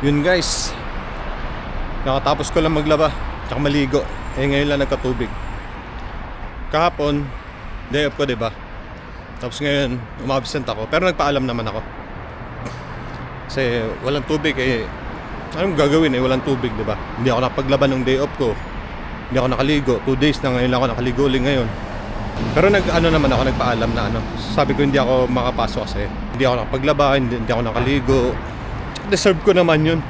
Yun guys, nakatapos ko lang maglaba tsaka maligo. Ngayon lang nagkatubig. Kahapon day off ko, diba? Tapos ngayon umabsent ako, pero nagpaalam naman ako kasi walang tubig. Anong gagawin walang tubig, diba? Hindi ako nakapaglaban ng day off ko. Hindi ako nakaligo, 2 days na ngayon lang ako nakaligo ulit ngayon. Pero naman ako, nagpaalam na sabi ko hindi ako makapasok kasi hindi ako nakapaglaba, hindi ako nakaligo. Deserve ko naman yun.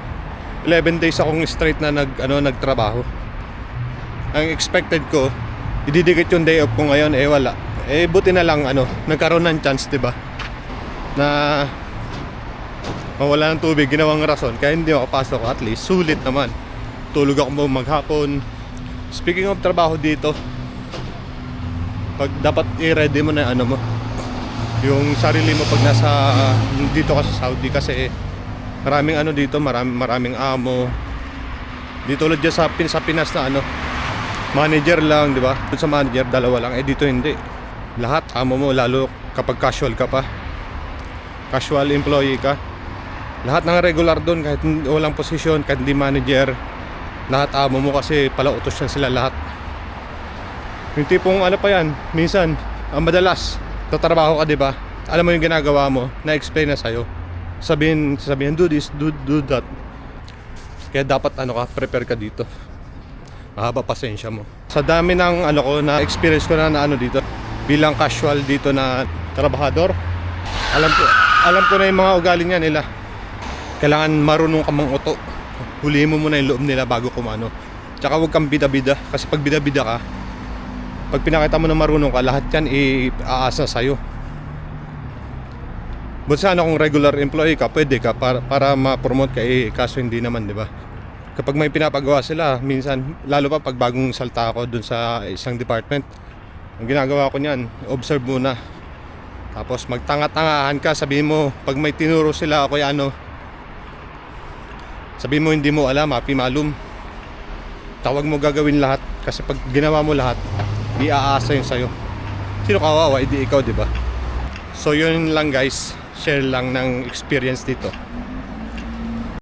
11 days akong straight na nagtrabaho. Ang expected ko, ididikit yung day off ko ngayon, wala. Buti na lang nagkaroon ng chance, diba? Na mawala ng tubig, ginawang rason kaya hindi ako pasok. At least sulit naman. Tulog ako maghapon. Speaking of trabaho dito, pag dapat i-ready mo na mo yung sarili mo pag dito ka sa Saudi, kasi maraming dito, maraming amo. Dito ulit dyan sa Pinas na manager lang, di ba? Sa manager, dalawa lang. Dito hindi. Lahat amo mo, lalo kapag casual ka pa. Casual employee ka. Lahat ng regular doon, kahit walang posisyon, kahit hindi manager, lahat amo mo kasi palautos yan sila lahat. Yung tipong pa yan, minsan, madalas, tatrabaho ka, di ba? Alam mo yung ginagawa mo, na-explain na sa'yo. Sabihin, do this, do that. Kaya dapat prepare ka dito. Mahaba pasensya mo. Sa dami ng na-experience ko na dito, bilang casual dito na trabahador, alam ko na yung mga ugali niya nila. Kailangan marunong ka manguto. Huliin mo muna yung loob nila bago kumano. Tsaka huwag kang bida-bida, kasi pag bida-bida ka, pag pinakita mo na marunong ka, lahat yan iaasa sa'yo. But sana kung regular employee ka, pwede ka para ma-promote ka, kaso hindi naman, di ba? Kapag may pinapagawa sila, minsan, lalo pa pag bagong salta ako dun sa isang department, ang ginagawa ko niyan, observe muna. Tapos magtanga-tangahan ka, sabihin mo, pag may tinuro sila ako sabihin mo hindi mo alam, happy malum. Tawag mo gagawin lahat, kasi pag ginawa mo lahat, iaasa yun sa'yo. Sino kawawa? Hindi ikaw, diba? So yun lang guys, share lang ng experience dito.